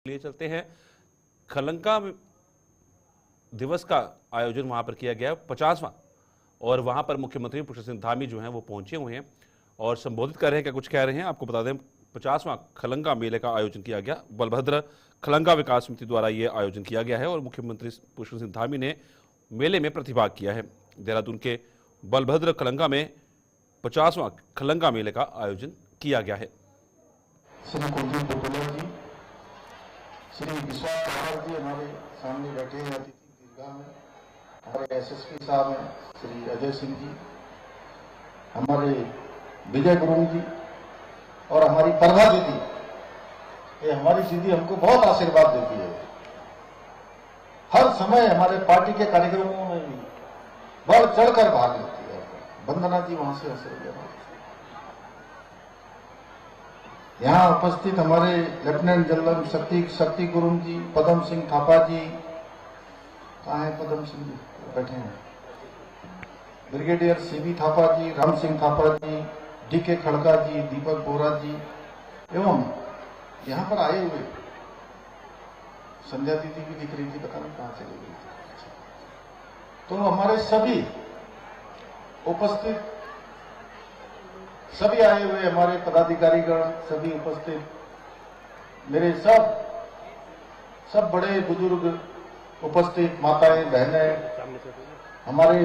लिए चलते हैं। खलंका दिवस का आयोजन वहां पर किया गया 50वां, और वहां पर मुख्यमंत्री पुष्कर सिंह धामी जो हैं वो पहुंचे हुए हैं और संबोधित कर रहे हैं। क्या कुछ कह रहे हैं आपको बता दें। 50वां खलंगा मेले का आयोजन किया गया, बलभद्र खलंगा विकास समिति द्वारा ये आयोजन किया गया है और मुख्यमंत्री पुष्कर सिंह धामी ने मेले में प्रतिभाग किया है। देहरादून के बलभद्र खलंगा में 50वां खलंगा मेले का आयोजन किया गया है। श्री विश्वास कावड़ जी हमारे सामने बैठे हैं अतिथि दीर्घा में, हमारे एसएसपी साहब हैं श्री अजय सिंह जी, हमारे विजय गुरुंग जी और हमारी प्रभा दीदी। ये हमारी दीदी हमको बहुत आशीर्वाद देती है, हर समय हमारे पार्टी के कार्यक्रमों में भी बढ़ चढ़कर भाग लेती है। वंदना जी वहां से हंस रही है। यहाँ उपस्थित हमारे लेफ्टिनेंट जनरल शक्ति गुरुंग जी, पदम सिंह थापा जी, कहाँ है पदम सिंह जी? बैठे हैं। ब्रिगेडियर सीबी थापा जी, राम सिंह थापा जी, डीके खड़का जी, दीपक बोरा जी एवं यहाँ पर आए हुए संध्या दीदी भी दिख रही थी, पता नहीं कहाँ चली गई थी। तो हमारे सभी उपस्थित सभी आए हुए हमारे पदाधिकारीगण सभी उपस्थित, मेरे सब बड़े बुजुर्ग उपस्थित, माताएं बहनें, हमारे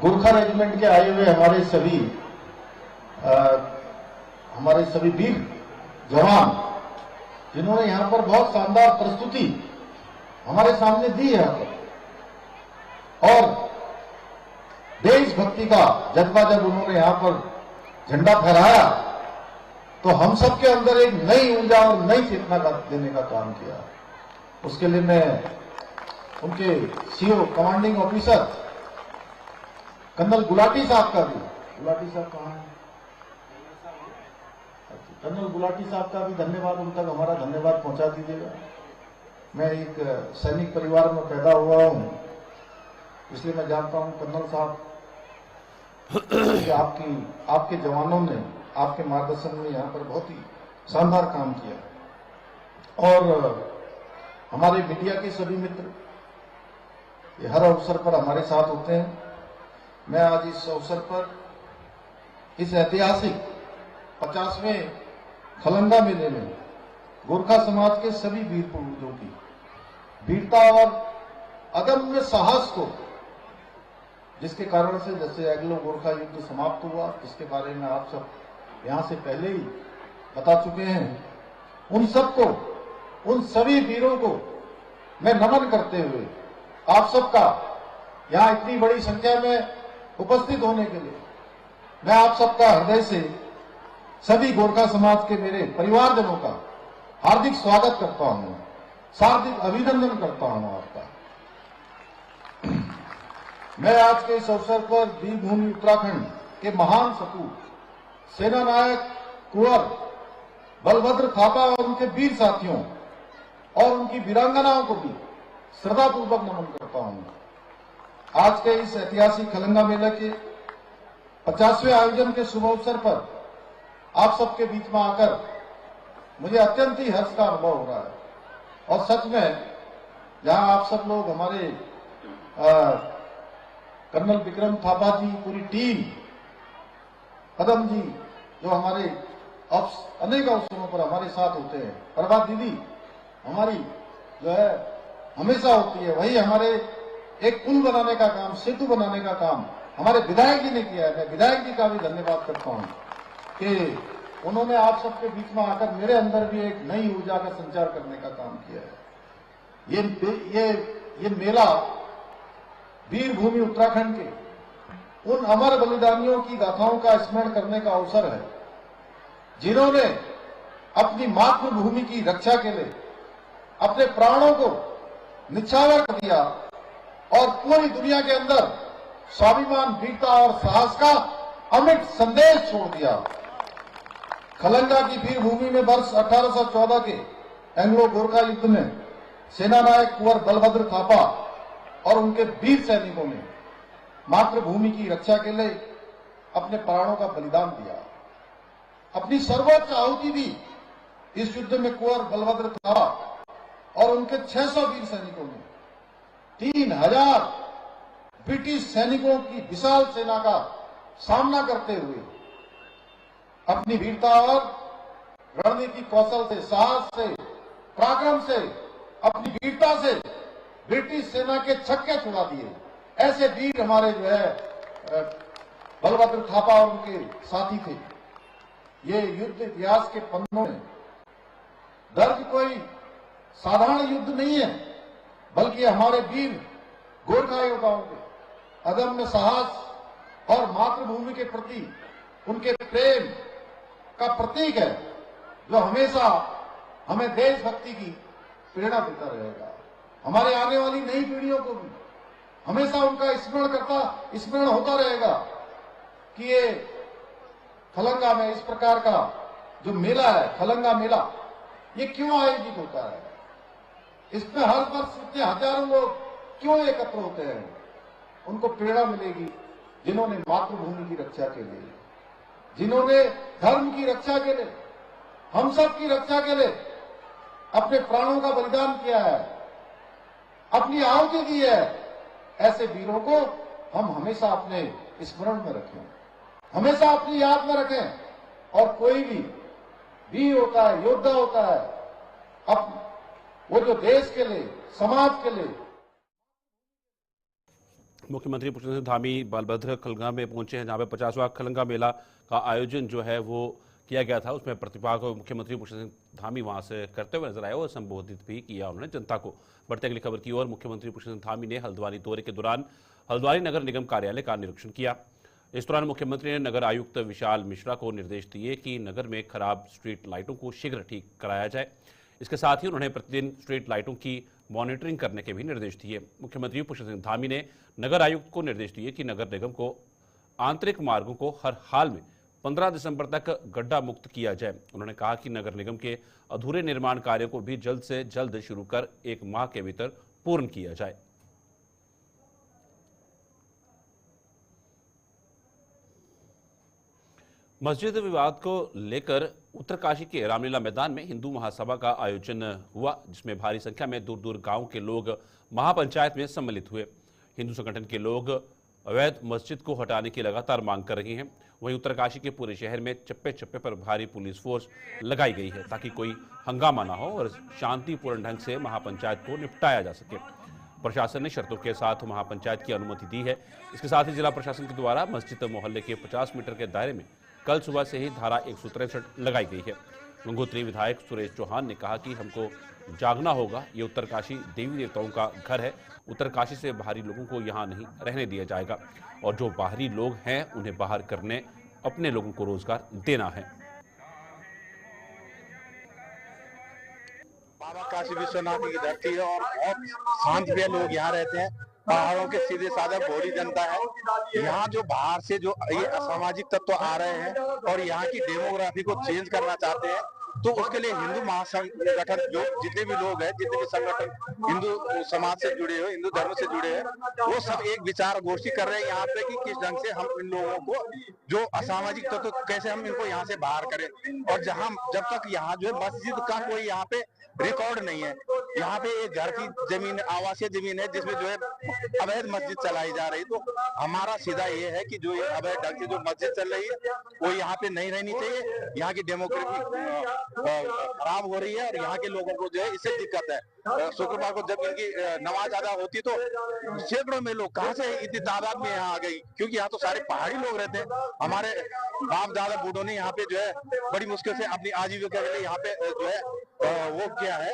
गोरखा रेजिमेंट के आए हुए हमारे सभी वीर जवान जिन्होंने यहाँ पर बहुत शानदार प्रस्तुति हमारे सामने दी है और देशभक्ति का जज्बा जब उन्होंने यहाँ पर झंडा फहराया तो हम सब के अंदर एक नई ऊर्जा और नई चेतना का देने का काम किया। उसके लिए मैं उनके CO commanding officer colonel Gulati साहब का भी, गुलाटी साहब कहाँ है? कर्नल गुलाटी साहब का भी धन्यवाद, उन तक हमारा धन्यवाद पहुंचा दीजिएगा। मैं एक सैनिक परिवार में पैदा हुआ हूं, इसलिए मैं जानता हूं कर्नल साहब कि आपके जवानों ने आपके मार्गदर्शन में यहाँ पर बहुत ही शानदार काम किया। और हमारे मीडिया के सभी मित्र ये हर अवसर पर हमारे साथ होते हैं। मैं आज इस अवसर पर इस ऐतिहासिक 50वें खलंगा मेले में गोरखा समाज के सभी वीर पूर्वजों की वीरता और अदम्य साहस को, जिसके कारण से जैसे एंग्लो गोरखा युद्ध समाप्त हुआ, जिसके बारे में आप सब यहां से पहले ही बता चुके हैं, उन सबको, उन सभी वीरों को मैं नमन करते हुए आप सबका यहां इतनी बड़ी संख्या में उपस्थित होने के लिए मैं आप सबका हृदय से सभी गोरखा समाज के मेरे परिवारजनों का हार्दिक स्वागत करता हूं, हार्दिक अभिनंदन करता हूं आपका। मैं आज के इस अवसर पर वीरभूमि उत्तराखंड के महान सपूत सेना नायक कुंवर बलभद्र थापा और उनके वीर साथियों और उनकी वीरांगनाओं को भी श्रद्धापूर्वक नमन करता हूं। आज के इस ऐतिहासिक खलंगा मेले के 50वें आयोजन के शुभ अवसर पर आप सबके बीच में आकर मुझे अत्यंत ही हर्ष का अनुभव हो रहा है। और सच में जहां आप सब लोग हमारे कर्नल विक्रम थापा जी, पूरी टीम, पदम जी जो हमारे अनेक अवसरों पर हमारे साथ होते हैं, प्रभा दीदी हमारी जो है हमेशा होती है, वही हमारे एक पुल बनाने का काम, सेतु बनाने का काम हमारे विधायक जी ने किया है। मैं विधायक जी का भी धन्यवाद करता हूं कि उन्होंने आप सबके बीच में आकर मेरे अंदर भी एक नई ऊर्जा का संचार करने का काम किया है। ये मेला वीरभूमि उत्तराखंड के उन अमर बलिदानियों की गाथाओं का स्मरण करने का अवसर है, जिन्होंने अपनी मातृभूमि की रक्षा के लिए अपने प्राणों को निछावर कर दिया और पूरी दुनिया के अंदर स्वाभिमान, वीरता और साहस का अमिट संदेश छोड़ दिया। खलंगा की वीरभूमि में वर्ष 1814 के एंग्लो गोरखा युद्ध में सेना नायक कुंवर बलभद्र थापा और उनके वीर सैनिकों ने मातृभूमि की रक्षा के लिए अपने प्राणों का बलिदान दिया, अपनी सर्वोच्च आहुति दी इस युद्ध में कुंवर बलभद्र थापा और उनके 600 वीर सैनिकों ने 3000 ब्रिटिश सैनिकों की विशाल सेना का सामना करते हुए अपनी वीरता और रणनीति कौशल से, साहस से, पराक्रम से, अपनी वीरता से ब्रिटिश सेना के छक्के छुड़ा दिए। ऐसे वीर हमारे जो है बलभद्र थापा और उनके साथी थे। ये युद्ध इतिहास के पन्नों में दर्ज कोई साधारण युद्ध नहीं है, बल्कि हमारे वीर गोरखा योद्धाओं के अदम्य साहस और मातृभूमि के प्रति उनके प्रेम का प्रतीक है, जो हमेशा हमें देशभक्ति की प्रेरणा देता रहेगा। हमारे आने वाली नई पीढ़ियों को भी हमेशा उनका स्मरण होता रहेगा कि ये खलंगा में इस प्रकार का जो मेला है, खलंगा मेला, ये क्यों आयोजित होता है, इसमें हर वर्ष इतने हजारों लोग क्यों एकत्र होते हैं। उनको प्रेरणा मिलेगी जिन्होंने मातृभूमि की रक्षा के लिए, जिन्होंने धर्म की रक्षा के लिए, हम सब की रक्षा के लिए अपने प्राणों का बलिदान किया है, अपनी आहुति दी है। ऐसे वीरों को हम हमेशा अपने स्मरण में रखें, हमेशा अपनी याद में रखें। और कोई भी वीर होता है, योद्धा होता है, अब वो जो देश के लिए, समाज के लिए। मुख्यमंत्री पुष्पेंद्र सिंह धामी बलभद्र खलंगा में पहुंचे हैं, जहां पे 50वां खलंगा मेला का आयोजन जो है वो किया गया था। उसमें प्रतिभा को मुख्यमंत्री पुष्पेंद्र सिंह धामी वहां से करते हुए नजर आए और संबोधित भी किया उन्होंने जनता को। बढ़ते अगली खबर की ओर, मुख्यमंत्री पुष्पेंद्र सिंह धामी ने हल्द्वानी दौरे के दौरान हल्द्वानी नगर निगम कार्यालय का निरीक्षण किया। इस दौरान मुख्यमंत्री ने नगर आयुक्त विशाल मिश्रा को निर्देश दिए कि नगर में खराब स्ट्रीट लाइटों को शीघ्र ठीक कराया जाए। इसके साथ ही उन्होंने प्रतिदिन स्ट्रीट लाइटों की मॉनिटरिंग करने के भी निर्देश दिए। मुख्यमंत्री पुष्पेंद्र सिंह धामी ने नगर आयुक्त को निर्देश दिए कि नगर निगम को आंतरिक मार्गों को हर हाल में 15 दिसंबर तक गड्ढा मुक्त किया जाए। उन्होंने कहा कि नगर निगम के अधूरे निर्माण कार्यों को भी जल्द से जल्द शुरू कर 1 माह के भीतर पूर्ण किया जाए। मस्जिद विवाद को लेकर उत्तरकाशी के रामलीला मैदान में हिंदू महासभा का आयोजन हुआ, जिसमें भारी संख्या में दूर दूर गांव के लोग महापंचायत में सम्मिलित हुए। हिंदू संगठन के लोग अवैध मस्जिद को हटाने की लगातार मांग कर रहे हैं। वहीं उत्तरकाशी के पूरे शहर में चप्पे चप्पे पर भारी पुलिस फोर्स लगाई गई है, ताकि कोई हंगामा ना हो और शांतिपूर्ण ढंग से महापंचायत को निपटाया जा सके। प्रशासन ने शर्तों के साथ महापंचायत की अनुमति दी है। इसके साथ ही जिला प्रशासन के द्वारा मस्जिद मोहल्ले के 50 मीटर के दायरे में कल सुबह से ही धारा 163 लगाई गई है। गंगोत्री विधायक सुरेश चौहान ने कहा कि हमको जागना होगा, ये उत्तरकाशी देवी देवताओं का घर है। उत्तरकाशी से बाहरी लोगों को यहाँ नहीं रहने दिया जाएगा और जो बाहरी लोग हैं उन्हें बाहर करने, अपने लोगों को रोजगार देना है। बाबा काशी विश्वनाथ की धरती है और बहुत शांत लोग यहाँ रहते हैं। पहाड़ों के सीधे साधे भोली जनता है। यहाँ जो बाहर से जो ये असामाजिक तत्व आ रहे हैं और यहाँ की डेमोग्राफी को चेंज करना चाहते हैं, तो उसके लिए हिंदू महासंगठन जो जितने भी लोग हैं, जितने भी संगठन हिंदू समाज से जुड़े हुए, हिंदू धर्म से जुड़े हैं, वो सब एक विचार गोष्ठी कर रहे हैं यहाँ पे कि किस ढंग से हम इन लोगों को जो असामाजिक तत्व कैसे हम इनको यहाँ से बाहर करें। और जहाँ जब तक यहाँ जो है मस्जिद का कोई यहाँ पे रिकॉर्ड नहीं है, यहाँ पे एक घर की जमीन, आवासीय जमीन है जिसमें जो है अवैध मस्जिद चलाई जा रही, तो हमारा सीधा ये है कि जो ये अवैध ढंग से जो मस्जिद चल रही है वो यहाँ पे नहीं रहनी चाहिए। यहाँ की डेमोक्रेसी खराब हो रही है और यहाँ के लोगों को जो है इससे दिक्कत है। शुक्रवार को जब इनकी नमाज अदा होती तो सैकड़ों में लोग कहाँ से इतनी तादाद में यहाँ आ गई, क्योंकि यहाँ तो सारे पहाड़ी लोग रहते हैं। हमारे बाप दादा बूढ़ों ने यहाँ पे जो है बड़ी मुश्किल से अपनी आजीविका के लिए यहाँ पे जो है वो किया है।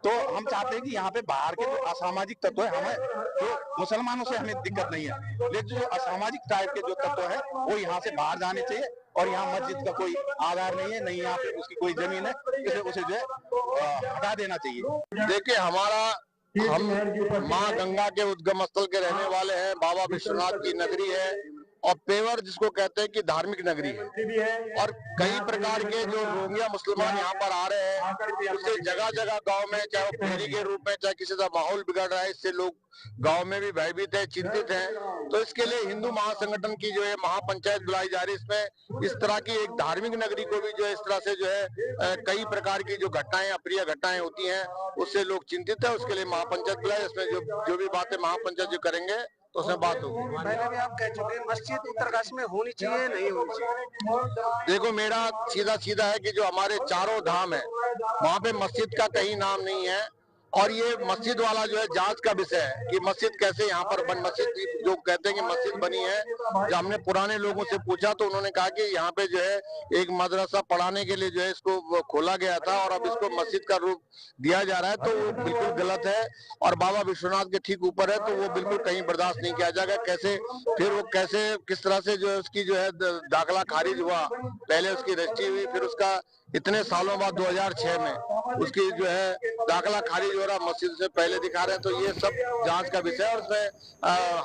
तो हम चाहते हैं कि यहाँ पे बाहर के जो असामाजिक तत्व है, हमें जो मुसलमानों से हमें दिक्कत नहीं है, लेकिन जो असामाजिक टाइप के जो तत्व है वो यहाँ से बाहर जाने चाहिए। और यहाँ मस्जिद का कोई आधार नहीं है, नहीं यहाँ पे उसकी कोई जमीन है, इसे उसे जो है हटा देना चाहिए। देखिए, हम माँ गंगा के उद्गम स्थल के रहने वाले हैं। बाबा विश्वनाथ की नगरी है। और पेवर जिसको कहते हैं कि धार्मिक नगरी है। और कई प्रकार के जो रोहिंग्या मुसलमान यहाँ पर आ रहे हैं, उससे जगह जगह गांव में, चाहे वो फेरी के रूप में, चाहे किसी का माहौल बिगड़ रहा है, इससे लोग गांव में भी भयभीत है, चिंतित है। तो इसके लिए हिंदू महासंगठन की जो है महापंचायत बुलाई जा रही है। इसमें इस तरह की एक धार्मिक नगरी को भी जो है इस तरह से जो है कई प्रकार की जो घटनाएं, अप्रिय घटनाएं होती हैं, उससे लोग चिंतित है। उसके लिए महापंचायत बुलाई, इसमें जो भी बातें महापंचायत जो करेंगे तो उसमें बात होगी। पहले भी आप कह चुके हैं मस्जिद उत्तरकाशी में होनी चाहिए, नहीं होनी चाहिए? देखो, मेरा सीधा सीधा है कि जो हमारे चारों धाम है वहाँ पे मस्जिद का कहीं नाम नहीं है। और ये मस्जिद वाला जो है जांच का विषय है कि मस्जिद कैसे यहाँ पर मस्जिद जो कहते हैं कि मस्जिद बनी है। जब हमने पुराने लोगों से पूछा तो उन्होंने कहा कि यहाँ पे जो है एक मदरसा पढ़ाने के लिए जो है इसको खोला गया था और अब इसको मस्जिद का रूप दिया जा रहा है, तो वो बिल्कुल गलत है और बाबा विश्वनाथ के ठीक ऊपर है, तो वो बिल्कुल कहीं बर्दाश्त नहीं किया जाएगा। कैसे फिर वो कैसे किस तरह से जो है उसकी जो है दाखिला खारिज हुआ, पहले उसकी रजिस्ट्री हुई, फिर उसका इतने सालों बाद 2006 में उसकी जो है दाखिला खारिज हो रहा, मस्जिद से पहले दिखा रहे हैं। तो ये सब जांच का विषय है और उसमें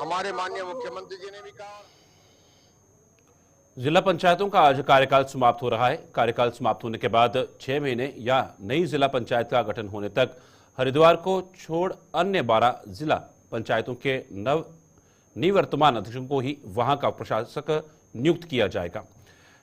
हमारे माननीय मुख्यमंत्री जी ने भी कहा। जिला पंचायतों का आज कार्यकाल समाप्त हो रहा है। कार्यकाल समाप्त होने के बाद 6 महीने या नई जिला पंचायत का गठन होने तक हरिद्वार को छोड़ अन्य 12 जिला पंचायतों के निवर्तमान अध्यक्षों को ही वहां का प्रशासक नियुक्त किया जाएगा।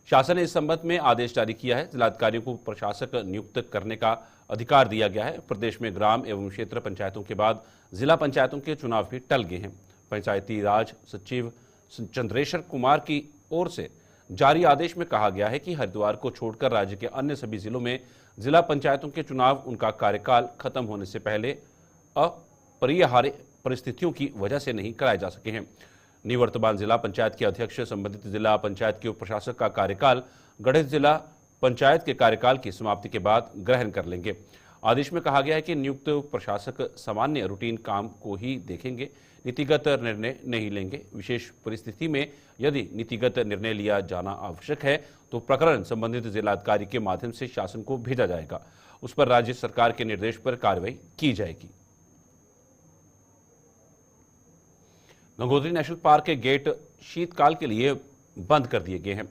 शासन ने इस संबंध में आदेश जारी किया है। जिलाधिकारियों को प्रशासक नियुक्त करने का अधिकार दिया गया है। प्रदेश में ग्राम एवं क्षेत्र पंचायतों के बाद जिला पंचायतों के चुनाव भी टल गए हैं। पंचायती राज सचिव चंद्रेश्वर कुमार की ओर से जारी आदेश में कहा गया है कि हरिद्वार को छोड़कर राज्य के अन्य सभी जिलों में जिला पंचायतों के चुनाव उनका कार्यकाल खत्म होने से पहले अपरिहार्य परिस्थितियों की वजह से नहीं कराए जा सके हैं। निवर्तमान जिला पंचायत के अध्यक्ष संबंधित जिला पंचायत के उप प्रशासक का कार्यकाल गठित जिला पंचायत के कार्यकाल की समाप्ति के बाद ग्रहण कर लेंगे। आदेश में कहा गया है कि नियुक्त प्रशासक सामान्य रूटीन काम को ही देखेंगे, नीतिगत निर्णय नहीं लेंगे। विशेष परिस्थिति में यदि नीतिगत निर्णय लिया जाना आवश्यक है तो प्रकरण संबंधित जिलाधिकारी के माध्यम से शासन को भेजा जाएगा। उस पर राज्य सरकार के निर्देश पर कार्रवाई की जाएगी। गंगोत्री नेशनल पार्क के गेट शीतकाल के लिए बंद कर दिए गए हैं।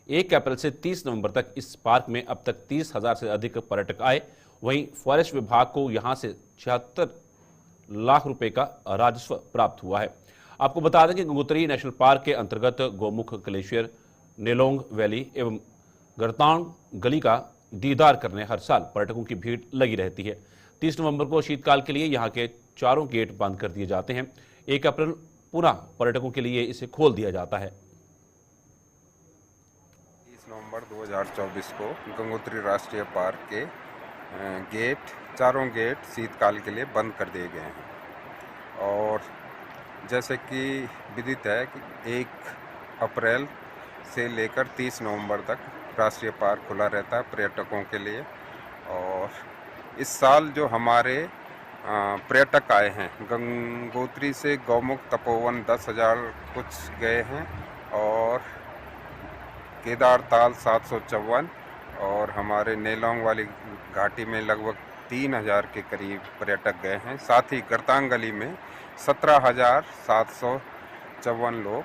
1 अप्रैल से 30 नवंबर तक इस पार्क में अब तक 30,000 से अधिक पर्यटक आए। वहीं फॉरेस्ट विभाग को यहां से 76 लाख रुपए का राजस्व प्राप्त हुआ है। आपको बता दें कि गंगोत्री नेशनल पार्क के अंतर्गत गौमुख, ग्लेशियर, नेलोंग वैली एवं गरतांग गली का दीदार करने हर साल पर्यटकों की भीड़ लगी रहती है। 30 नवंबर को शीतकाल के लिए यहाँ के चारों गेट बंद कर दिए जाते हैं। 1 अप्रैल पुनः पर्यटकों के लिए इसे खोल दिया जाता है। 30 नवंबर 2024 को गंगोत्री राष्ट्रीय पार्क के चारों गेट शीतकाल के लिए बंद कर दिए गए हैं। और जैसे कि विदित है कि 1 अप्रैल से लेकर 30 नवंबर तक राष्ट्रीय पार्क खुला रहता है पर्यटकों के लिए। और इस साल जो हमारे पर्यटक आए हैं, गंगोत्री से गौमुख तपोवन 10,000 कुछ गए हैं और केदारताल 754 और हमारे नेलोंग वाली घाटी में लगभग 3,000 के करीब पर्यटक गए हैं। साथ ही गरतांग गली में 17,754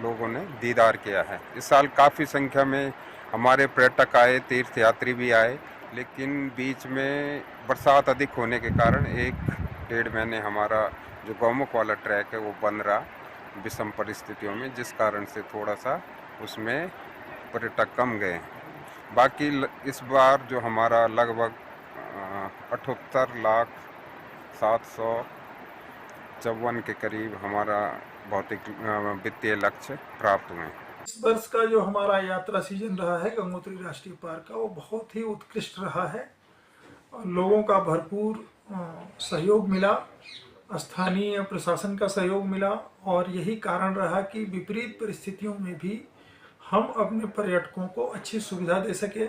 लोगों ने दीदार किया है। इस साल काफ़ी संख्या में हमारे पर्यटक आए, तीर्थयात्री भी आए, लेकिन बीच में बरसात अधिक होने के कारण 1-1.5 महीने हमारा जो गौमुख वाला ट्रैक है वो बंद रहा विषम परिस्थितियों में, जिस कारण से थोड़ा सा उसमें पर्यटक कम गए। बाकी इस बार जो हमारा लगभग 78,754 के करीब हमारा भौतिक वित्तीय लक्ष्य प्राप्त हुए। इस वर्ष का जो हमारा यात्रा सीजन रहा है गंगोत्री राष्ट्रीय पार्क का, वो बहुत ही उत्कृष्ट रहा है। लोगों का भरपूर सहयोग मिला, स्थानीय प्रशासन का सहयोग मिला और यही कारण रहा कि विपरीत परिस्थितियों में भी हम अपने पर्यटकों को अच्छी सुविधा दे सके,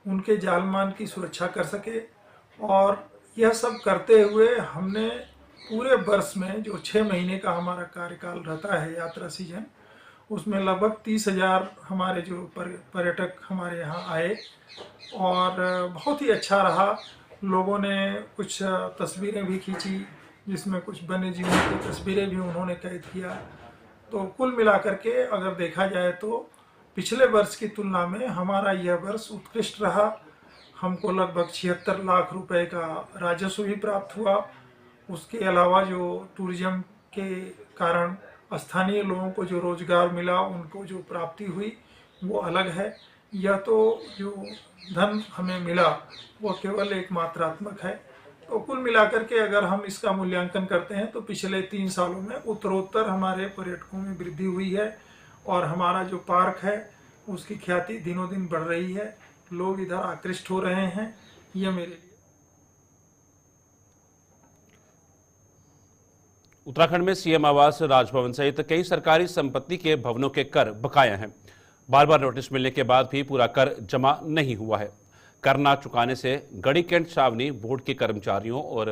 उनके जान माल की सुरक्षा कर सके। और यह सब करते हुए हमने पूरे वर्ष में जो 6 महीने का हमारा कार्यकाल रहता है यात्रा सीजन, उसमें लगभग 30,000 हमारे जो पर्यटक हमारे यहाँ आए और बहुत ही अच्छा रहा। लोगों ने कुछ तस्वीरें भी खींची जिसमें कुछ वन्य जीवों की तस्वीरें भी उन्होंने कैद किया। तो कुल मिलाकर के अगर देखा जाए तो पिछले वर्ष की तुलना में हमारा यह वर्ष उत्कृष्ट रहा। हमको लगभग 76 लाख रुपए का राजस्व भी प्राप्त हुआ। उसके अलावा जो टूरिज्म के कारण स्थानीय लोगों को जो रोजगार मिला, उनको जो प्राप्ति हुई वो अलग है। यह तो जो धन हमें मिला वो केवल एक मात्रात्मक है। तो कुल मिलाकर के अगर हम इसका मूल्यांकन करते हैं तो पिछले 3 सालों में उत्तरोत्तर हमारे पर्यटकों में वृद्धि हुई है और हमारा जो पार्क है उसकी ख्याति दिनों दिन बढ़ रही है। लोग इधर आकृष्ट हो रहे हैं। यह मेरे लिए उत्तराखंड में सीएम आवास, राजभवन सहित कई सरकारी संपत्ति के भवनों के कर बकाया हैं। बार बार नोटिस मिलने के बाद भी पूरा कर जमा नहीं हुआ है। कर ना चुकाने से गढ़ी कैंट छावनी बोर्ड के कर्मचारियों और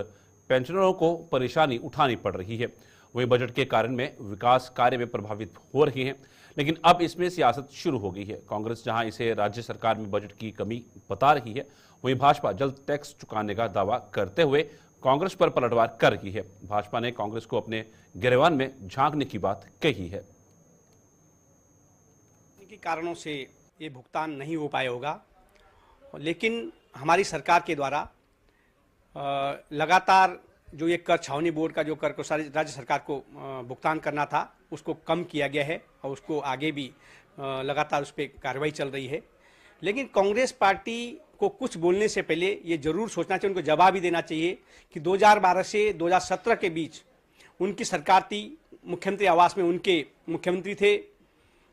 पेंशनरों को परेशानी उठानी पड़ रही है। वहीं बजट के कारण में विकास कार्य में प्रभावित हो रही हैं, लेकिन अब इसमें सियासत शुरू हो गई है। कांग्रेस जहां इसे राज्य सरकार में बजट की कमी बता रही है, वहीं भाजपा जल्द टैक्स चुकाने का दावा करते हुए कांग्रेस पर पलटवार कर रही है। भाजपा ने कांग्रेस को अपने गिरबान में झांकने की बात कही है। कारणों से ये भुगतान नहीं हो पाया होगा, लेकिन हमारी सरकार के द्वारा लगातार जो ये कर छावनी बोर्ड का जो कर को सारी राज्य सरकार को भुगतान करना था उसको कम किया गया है और उसको आगे भी लगातार उस पर कार्रवाई चल रही है। लेकिन कांग्रेस पार्टी को कुछ बोलने से पहले ये जरूर सोचना चाहिए, उनको जवाब भी देना चाहिए कि 2012 से 2017 के बीच उनकी सरकार थी, मुख्यमंत्री आवास में उनके मुख्यमंत्री थे,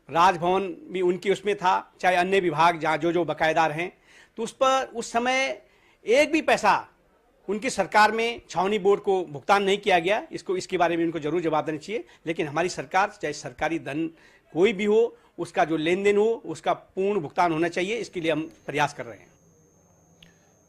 राजभवन भी उनकी उसमें था, चाहे अन्य विभाग जहाँ जो बकायेदार हैं, तो उस पर उस समय एक भी पैसा उनकी सरकार में छावनी बोर्ड को भुगतान नहीं किया गया। इसके बारे में उनको जरूर जवाब देना चाहिए। लेकिन हमारी सरकार, चाहे सरकारी धन कोई भी हो, उसका जो लेन देन हो उसका पूर्ण भुगतान होना चाहिए। इसके लिए हम प्रयास कर रहे हैं।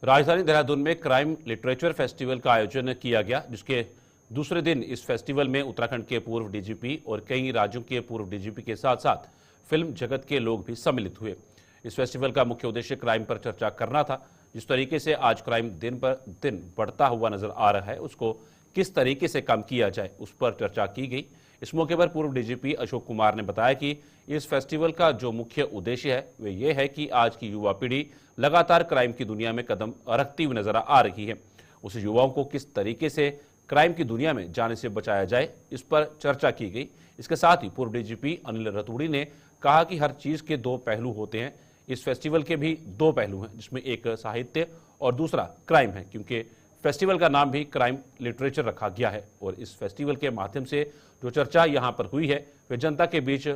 राजधानी देहरादून में क्राइम लिटरेचर फेस्टिवल का आयोजन किया गया, जिसके दूसरे दिन इस फेस्टिवल में उत्तराखंड के पूर्व डीजीपी और कई राज्यों के पूर्व डीजीपी के साथ साथ फिल्म जगत के लोग भी सम्मिलित हुए। इस फेस्टिवल का मुख्य उद्देश्य क्राइम पर चर्चा करना था। जिस तरीके से आज क्राइम दिन पर दिन बढ़ता हुआ नजर आ रहा है, उसको किस तरीके से कम किया जाए, उस पर चर्चा की गई। इस मौके पर पूर्व डीजीपी अशोक कुमार ने बताया कि इस फेस्टिवल का जो मुख्य उद्देश्य है वह यह है कि आज की युवा पीढ़ी लगातार क्राइम की दुनिया में कदम रखती हुई नजर आ रही है। उस युवाओं को किस तरीके से क्राइम की दुनिया में जाने से बचाया जाए, इस पर चर्चा की गई। इसके साथ ही पूर्व डीजीपी अनिल रतूड़ी ने कहा कि हर चीज के 2 पहलू होते हैं। इस फेस्टिवल के भी 2 पहलू हैं, जिसमें एक साहित्य और दूसरा क्राइम है, क्योंकि फेस्टिवल का नाम भी क्राइम लिटरेचर रखा गया है। और इस फेस्टिवल के माध्यम से जो चर्चा यहाँ पर हुई है वह जनता के बीच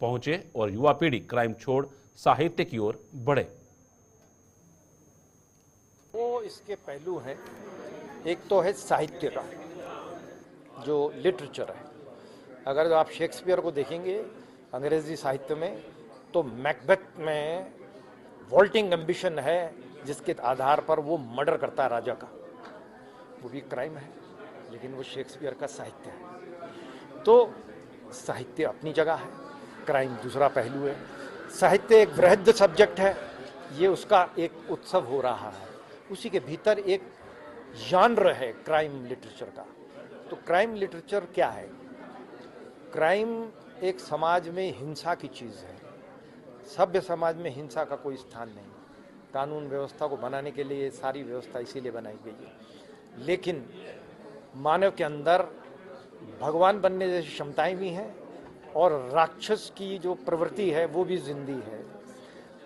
पहुंचे और युवा पीढ़ी क्राइम छोड़ साहित्य की ओर बढ़े। वो इसके पहलू हैं। एक तो है साहित्य का, जो लिटरेचर है। अगर आप शेक्सपियर को देखेंगे अंग्रेजी साहित्य में, तो मैकबेथ में वॉल्टिंग एम्बिशन है जिसके आधार पर वो मर्डर करता है राजा का, वो भी क्राइम है, लेकिन वो शेक्सपियर का साहित्य है। तो साहित्य अपनी जगह है, क्राइम दूसरा पहलू है। साहित्य एक वृहद सब्जेक्ट है, ये उसका एक उत्सव हो रहा है, उसी के भीतर एक जॉनर है क्राइम लिटरेचर का। तो क्राइम लिटरेचर क्या है? क्राइम एक समाज में हिंसा की चीज़ है। सभ्य समाज में हिंसा का कोई स्थान नहीं। कानून व्यवस्था को बनाने के लिए सारी व्यवस्था इसीलिए बनाई गई है। लेकिन मानव के अंदर भगवान बनने जैसी क्षमताएं भी हैं और राक्षस की जो प्रवृत्ति है वो भी जिंदी है।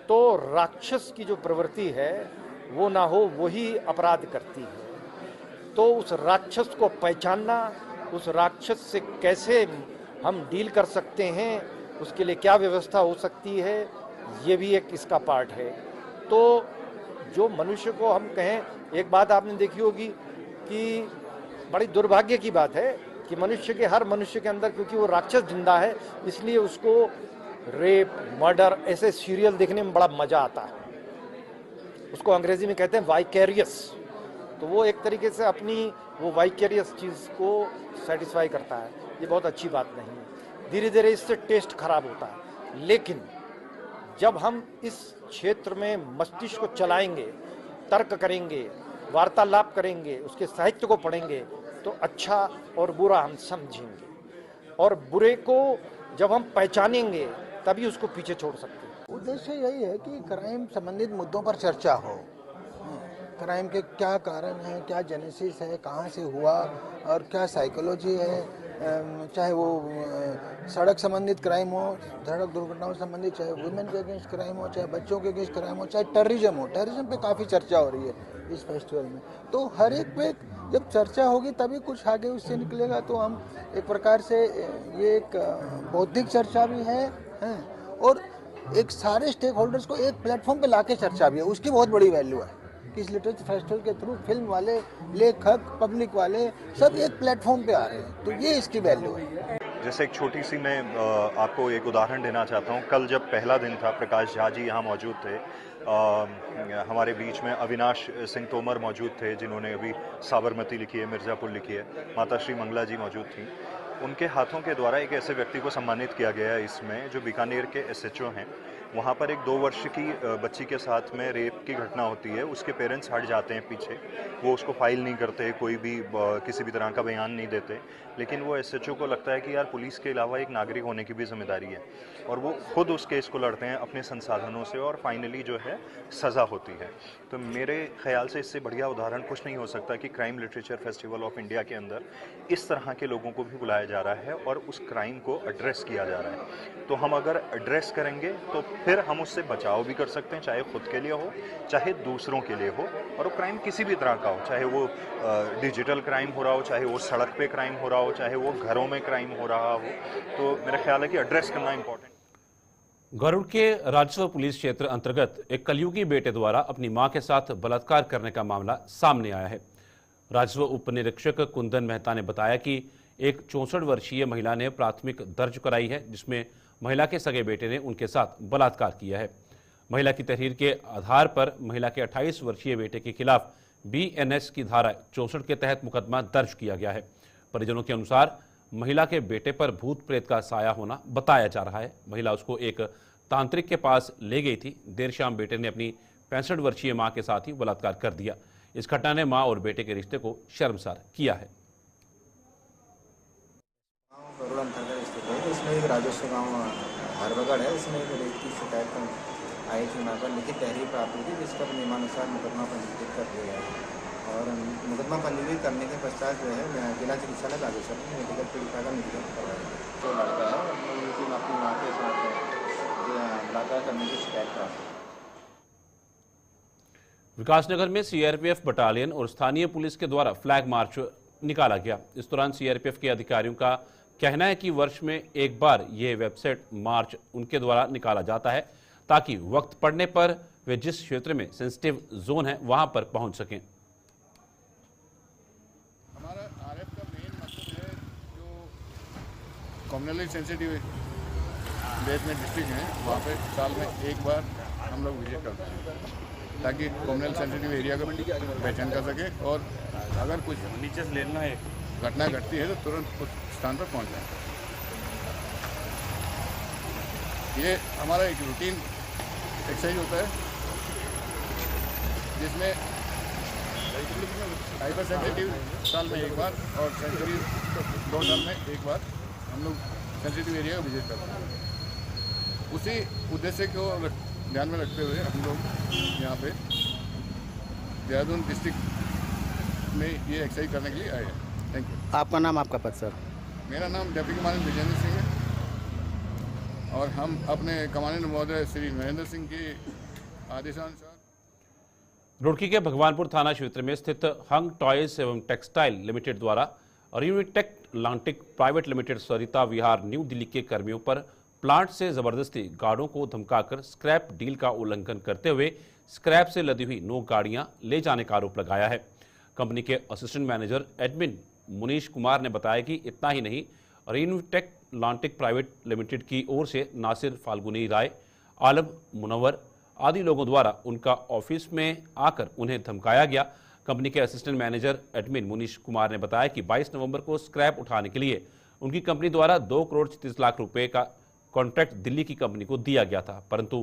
तो राक्षस की जो प्रवृत्ति है वो ना हो, वही अपराध करती है। तो उस राक्षस को पहचानना, उस राक्षस से कैसे हम डील कर सकते हैं, उसके लिए क्या व्यवस्था हो सकती है, ये भी एक इसका पार्ट है। तो जो मनुष्य को हम कहें, एक बात आपने देखी होगी कि बड़ी दुर्भाग्य की बात है कि मनुष्य के, हर मनुष्य के अंदर, क्योंकि वो राक्षस जिंदा है, इसलिए उसको रेप, मर्डर ऐसे सीरियल देखने में बड़ा मजा आता है। उसको अंग्रेजी में कहते हैं वाइकेरियस। तो वो एक तरीके से अपनी वो वाइकेरियस चीज़ को सेटिस्फाई करता है। ये बहुत अच्छी बात नहीं है। धीरे धीरे इससे टेस्ट खराब होता है। लेकिन जब हम इस क्षेत्र में मस्तिष्क को चलाएंगे, तर्क करेंगे, वार्तालाप करेंगे, उसके साहित्य को पढ़ेंगे, तो अच्छा और बुरा हम समझेंगे। और बुरे को जब हम पहचानेंगे तभी उसको पीछे छोड़ सकते हैं। उद्देश्य यही है कि क्राइम संबंधित मुद्दों पर चर्चा हो। क्राइम के क्या कारण हैं, क्या जेनेसिस है, कहाँ से हुआ और क्या साइकोलॉजी है, चाहे वो सड़क संबंधित क्राइम हो, सड़क दुर्घटनाओं संबंधित, चाहे वुमेन के अगेंस्ट क्राइम हो, चाहे बच्चों के अगेंस्ट क्राइम हो, चाहे टेररिज्म हो। टेररिज्म पे काफ़ी चर्चा हो रही है इस फेस्टिवल में। तो हर एक पे जब चर्चा होगी तभी कुछ आगे उससे निकलेगा। तो हम एक प्रकार से ये एक बौद्धिक चर्चा भी है और एक सारे स्टेक होल्डर्स को एक प्लेटफॉर्म पे लाके चर्चा भी है। उसकी बहुत बड़ी वैल्यू है कि इस लिटरेचर फेस्टिवल के थ्रू फिल्म वाले, लेखक, पब्लिक वाले सब एक प्लेटफॉर्म पे आ रहे हैं। तो ये इसकी वैल्यू है। जैसे एक छोटी सी मैं आपको एक उदाहरण देना चाहता हूँ। कल जब पहला दिन था, प्रकाश झा जी यहाँ मौजूद थे। हमारे बीच में अविनाश सिंह तोमर मौजूद थे, जिन्होंने अभी साबरमती लिखी है, मिर्ज़ापुर लिखी है। माता श्री मंगला जी मौजूद थी। उनके हाथों के द्वारा एक ऐसे व्यक्ति को सम्मानित किया गया है इसमें, जो बीकानेर के SHO हैं। वहाँ पर एक 2 वर्ष की बच्ची के साथ में रेप की घटना होती है। उसके पेरेंट्स हट जाते हैं पीछे, वो उसको फाइल नहीं करते, कोई भी किसी भी तरह का बयान नहीं देते। लेकिन वो SHO को लगता है कि यार पुलिस के अलावा एक नागरिक होने की भी जिम्मेदारी है, और वो खुद उस केस को लड़ते हैं अपने संसाधनों से, और फाइनली जो है सज़ा होती है। तो मेरे ख्याल से इससे बढ़िया उदाहरण कुछ नहीं हो सकता कि crime literature festival of India के अंदर इस तरह के लोगों को भी बुलाया जा रहा है और उस क्राइम को एड्रेस किया जा रहा है। तो हम अगर एड्रेस करेंगे तो फिर हम उससे बचाव भी कर सकते हैं, चाहे खुद के लिए हो, चाहे दूसरों के लिए हो। और वो क्राइम किसी भी तरह का हो, चाहे वो डिजिटल क्राइम हो रहा हो, चाहे वो सड़क पे क्राइम हो रहा हो, चाहे वो घरों में क्राइम हो रहा हो। तो मेरा ख्याल है कि एड्रेस करना इंपॉर्टेंट। गरुड़ के राजस्व पुलिस क्षेत्र अंतर्गत एक कलयुगी बेटे द्वारा अपनी मां के साथ बलात्कार करने का मामला सामने आया है। राजस्व उप निरीक्षक कुंदन मेहता ने बताया कि एक 64 वर्षीय महिला ने प्राथमिक दर्ज कराई है, जिसमें महिला के सगे बेटे ने उनके साथ बलात्कार किया है। महिला की तहरीर के आधार पर महिला के 28 वर्षीय बेटे के खिलाफ BNS की धारा 64 के तहत मुकदमा दर्ज किया गया है। परिजनों के अनुसार महिला के बेटे पर भूत प्रेत का साया होना बताया जा रहा है। महिला उसको एक तांत्रिक के पास ले गई थी। देर शाम बेटे ने अपनी 65 वर्षीय मां के साथ ही बलात्कार कर दिया। इस घटना ने मां और बेटे के रिश्ते को शर्मसार किया है। गरुड़ अंतर्गत स्थित है, इसमें एक राजस्व गाँव हरबगढ़ है। इसमें एक रेप की शिकायत आई थी, वहाँ पर लिखित तहरीर प्राप्त हुई थी, जिस पर नियमानुसार मुकदमा पंजीकृत कर दिया गया है। और मुकदमा पंजीकृत करने के पश्चात जो है जिला चिकित्सालय बागेश्वर में मेडिकल पीड़िता का निरीक्षण करवाया। जो लड़का है अपनी माँ के साथ बलात्कार करने की शिकायत प्राप्त हुई। विकासनगर में CRPF बटालियन और स्थानीय पुलिस के द्वारा फ्लैग मार्च निकाला गया। इस दौरान CRPF के अधिकारियों का कहना है कि वर्ष में एक बार ये वेबसाइट मार्च उनके द्वारा निकाला जाता है, ताकि वक्त पड़ने पर वे जिस क्षेत्र में सेंसिटिव जोन है वहां पर पहुंच सकें। हमारा RF का मेन मकसद है, जो कम्युनली सेंसिटिव देश में डिस्ट्रिक्ट हैं, वहाँ पे साल में एक बार हम लोग विजिट करते हैं, ताकि कम्युनल सेंसिटिव एरिया को पहचान कर सके, और अगर कुछ नीचे से लेना है घटना घटती है तो तुरंत उस स्थान पर पहुँच जाए। ये हमारा एक रूटीन एक्सरसाइज होता है, जिसमें हाइपर सेंसिटिव साल में एक बार और सेंसिटिव 2 साल में एक बार हम लोग सेंसिटिव एरिया को विजिट करते हैं। उसी उद्देश्य को ध्यान में रखते हुए हम लोग यहाँ पे देहरादून डिस्ट्रिक्ट में ये एक्सरसाइज करने के लिए आए हैं। Thank you. आपका नाम, आपका पद? सर, मेरा नाम डेप्यूटी कमांडेंट विजेंद्र सिंह है, और हम अपने कमांडेंट महोदय श्री महेंद्र सिंह के आदेशानुसार रुड़की के भगवानपुर थाना क्षेत्र में स्थित हंग टॉयज एवं टेक्सटाइल लिमिटेड द्वारा और यूनिटेक लांटिक प्राइवेट लिमिटेड सरिता विहार न्यू दिल्ली के कर्मियों पर प्लांट से जबरदस्ती गार्डों को धमकाकर स्क्रैप डील का उल्लंघन करते हुए स्क्रैप से लदी हुई 9 गाड़ियां ले जाने का आरोप लगाया है। कंपनी के assistant manager admin Munish Kumar ने बताया कि इतना ही नहीं, यूनिटेक लांटिक प्राइवेट लिमिटेड की ओर से नासिर फाल्गुनी राय, आलम मुनव्वर आदि लोगों द्वारा उनका ऑफिस में आकर उन्हें धमकाया गया। कंपनी के assistant manager admin Munish Kumar ने बताया कि 22 नवंबर को स्क्रैप उठाने के लिए उनकी कंपनी द्वारा 2 करोड़ 36 लाख रुपए का कॉन्ट्रैक्ट दिल्ली की कंपनी को दिया गया था, परंतु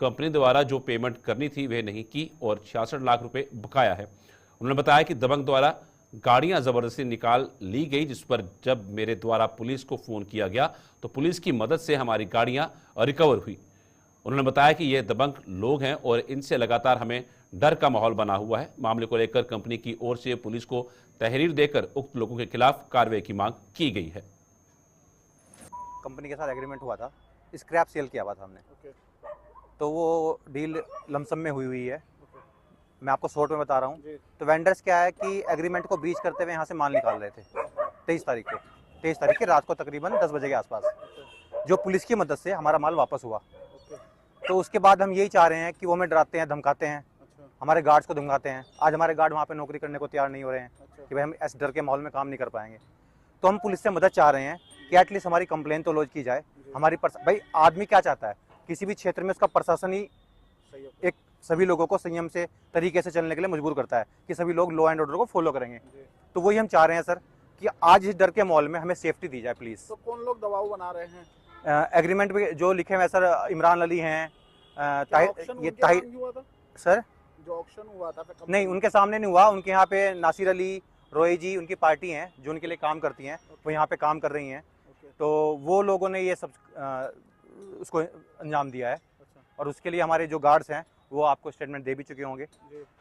कंपनी द्वारा जो पेमेंट करनी थी वह नहीं की और 66 लाख रुपए बकाया है। उन्होंने बताया कि दबंग द्वारा गाड़ियां जबरदस्ती निकाल ली गई, जिस पर जब मेरे द्वारा पुलिस को फोन किया गया तो पुलिस की मदद से हमारी गाड़ियां रिकवर हुई। उन्होंने बताया कि ये दबंग लोग हैं और इनसे लगातार हमें डर का माहौल बना हुआ है। मामले को लेकर कंपनी की ओर से पुलिस को तहरीर देकर उक्त लोगों के खिलाफ कार्रवाई की मांग की गई है। कंपनी के साथ एग्रीमेंट हुआ था, स्क्रैप सेल किया हुआ था हमने, तो वो डील लमसम में हुई है। मैं आपको शॉर्ट में बता रहा हूँ। तो वेंडर्स क्या है कि एग्रीमेंट को ब्रीच करते हुए यहाँ से माल निकाल रहे थे 23 तारीख के रात को तकरीबन 10 बजे के आसपास, जो पुलिस की मदद से हमारा माल वापस हुआ। तो उसके बाद हम यही चाह रहे हैं कि वो हमें डराते हैं, धमकाते हैं, हमारे गार्ड्स को धमकाते हैं। आज हमारे गार्ड वहाँ पे नौकरी करने को तैयार नहीं हो रहे हैं कि भाई हम इस डर के माहौल में काम नहीं कर पाएंगे। तो हम पुलिस से मदद चाह रहे हैं कि एटलीस्ट हमारी कंप्लेन तो लॉन्च की जाए। हमारी भाई आदमी क्या चाहता है, किसी भी क्षेत्र में उसका प्रशासन ही एक सभी लोगों को संयम से तरीके से चलने के लिए मजबूर करता है कि सभी लोग लॉ एंड ऑर्डर को फॉलो करेंगे। तो वही हम चाह रहे हैं सर कि आज इस डर के माहौल में हमें सेफ्टी दी जाए प्लीज़। तो कौन लोग दबाव बना रहे हैं? एग्रीमेंट में जो लिखे हुए सर, इमरान अली हैं, सर जो ऑक्शन हुआ था नहीं, उनके सामने नहीं हुआ। उनके यहाँ पे नासिर अली, रोए जी, उनकी पार्टी हैं जो उनके लिए काम करती हैं, वो यहाँ पे काम कर रही हैं। तो वो लोगों ने ये सब उसको अंजाम दिया है। और उसके लिए हमारे जो गार्ड्स हैं वो आपको स्टेटमेंट दे भी चुके होंगे।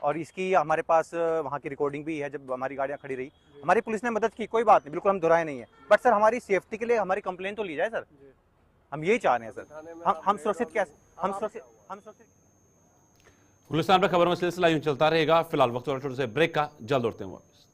और इसकी हमारे पास वहाँ की रिकॉर्डिंग भी है, जब हमारी गाड़ियाँ खड़ी रही हमारी पुलिस ने मदद की, कोई बात नहीं, बिल्कुल हम दोहराए नहीं है। बट सर हमारी सेफ्टी के लिए हमारी कंप्लेन तो ली जाए सर, हम यही चाह रहे हैं सर। हम सुरक्षित कैसे, हम सुरक्षित। गुलिस्तान पर खबरों में सिलसिला यूं चलता रहेगा। फिलहाल वक्त और छोटे से ब्रेक का, जल्द लौटते हैं वापस।